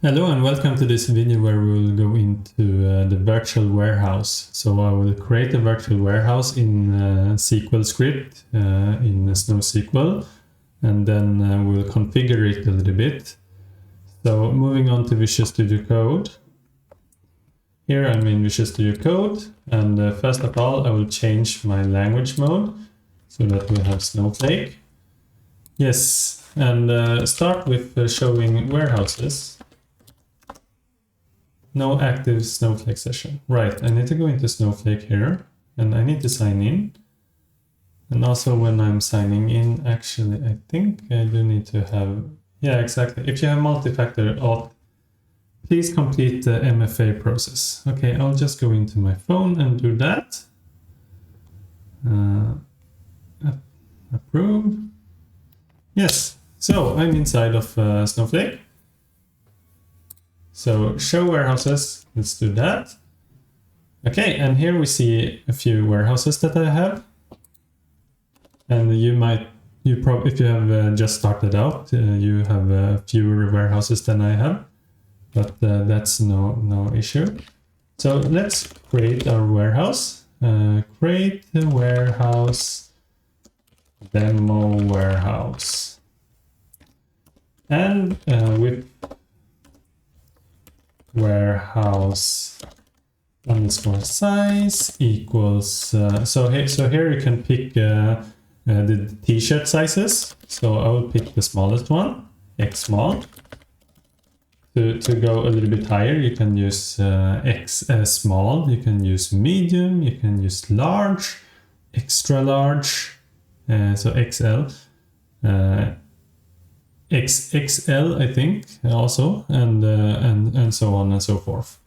Hello and welcome to this video where we will go into the virtual warehouse. So I will create a virtual warehouse in SQL script in SnowSQL, and then we'll configure it a little bit. So moving on to Visual Studio Code. Here I'm in Visual Studio Code, and first of all I will change my language mode so that we have Snowflake. Yes, and start with showing warehouses. No active Snowflake session. Right, I need to go into Snowflake here and I need to sign in. And also when I'm signing in, actually, I think I do need to have, yeah, exactly. If you have multi-factor auth, please complete the MFA process. Okay, I'll just go into my phone and do that. Approve. Yes, so I'm inside of Snowflake. So show warehouses, let's do that. Okay, and here we see a few warehouses that I have. And if you have just started out, you have fewer warehouses than I have, but that's no issue. So let's create our warehouse. Create the warehouse, demo warehouse. And with warehouse underscore size equals so here you can pick the t-shirt sizes. So I will pick the smallest one, X small. To go a little bit higher, you can use X small, you can use medium, you can use large, extra large, so XL. XXL, I think, also, and so on and so forth.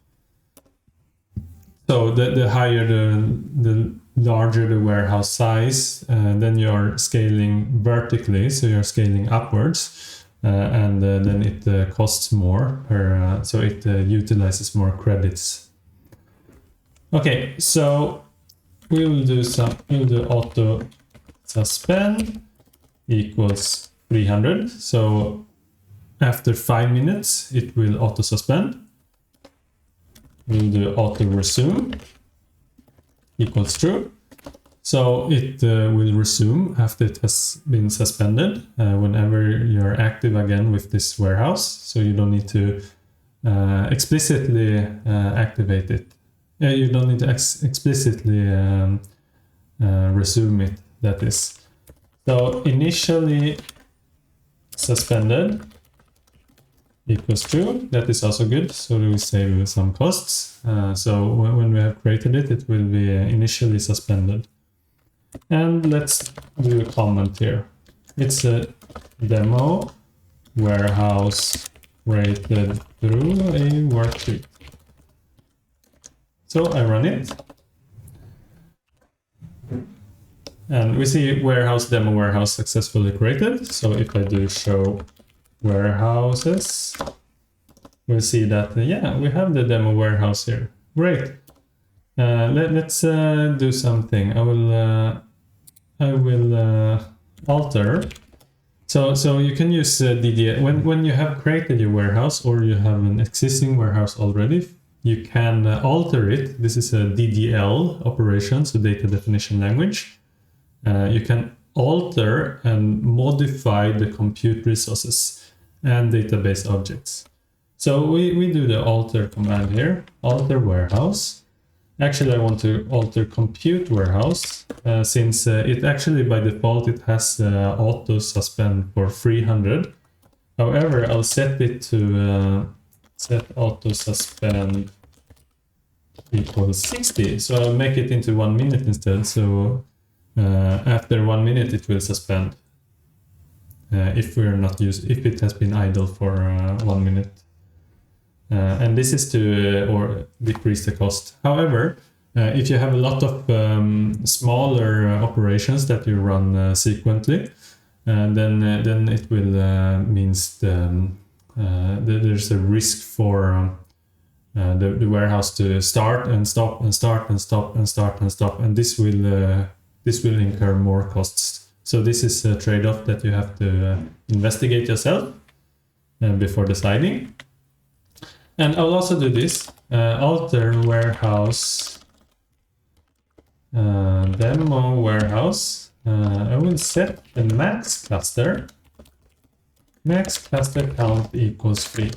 So the higher the larger the warehouse size, then you're scaling vertically, so you're scaling upwards, and then it costs more per, so it utilizes more credits. Okay, so we'll do auto suspend equals 300. So after 5 minutes, it will auto suspend. We'll do auto resume equals true. So it will resume after it has been suspended whenever you're active again with this warehouse. So you don't need to explicitly activate it. You don't need to explicitly resume it, that is. So initially suspended equals true. That is also good, so we save some costs. So when we have created it, it will be initially suspended. And let's do a comment here. It's a demo warehouse created through a worksheet. So I run it. And we see demo warehouse successfully created. So if I do show warehouses, we'll see that, yeah, we have the demo warehouse here. Great. Let's do something. I will alter. So you can use DDL. When you have created your warehouse or you have an existing warehouse already, you can alter it. This is a DDL operation, so data definition language. You can alter and modify the compute resources and database objects. So we do the alter command here, alter warehouse. Actually, I want to alter compute warehouse since it actually by default it has auto suspend for 300. However, I'll set it to set auto suspend equals 60. So I'll make it into 1 minute instead. So after 1 minute it will suspend if it has been idle for 1 minute, and this is to decrease the cost. However, if you have a lot of smaller operations that you run sequentially, then it will means there's a risk for the warehouse to start and stop and start and stop and start and stop, and this will incur more costs. So this is a trade-off that you have to investigate yourself before deciding. And I'll also do this, alter warehouse, demo warehouse. I will set the max cluster count equals 3.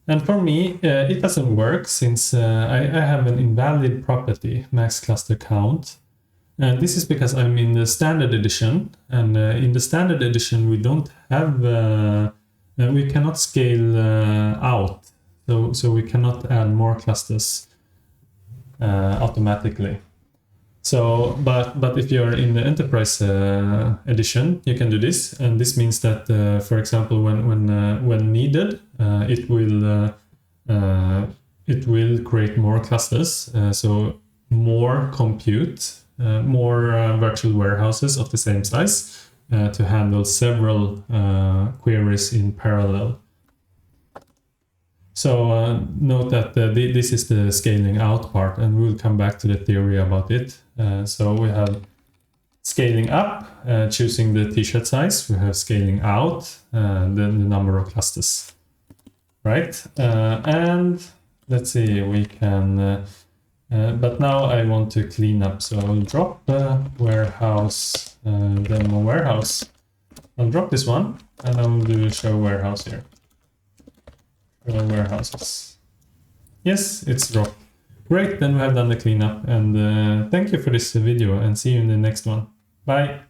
And for me, it doesn't work since I have an invalid property, max cluster count. And this is because I'm in the standard edition, and in the standard edition we don't have, we cannot scale out, so we cannot add more clusters automatically. So, but if you're in the enterprise edition, you can do this, and this means that, for example, when needed, it will create more clusters, so more compute. More virtual warehouses of the same size to handle several queries in parallel. So note that this is the scaling out part, and we'll come back to the theory about it. So we have scaling up, choosing the t-shirt size. We have scaling out, then the number of clusters, right? And let's see, we can... but now I want to clean up, so I'll drop the warehouse, demo warehouse. I'll drop this one, and I will do show warehouse here. Show warehouses. Yes, it's dropped. Great, then we have done the cleanup, and thank you for this video, and see you in the next one. Bye!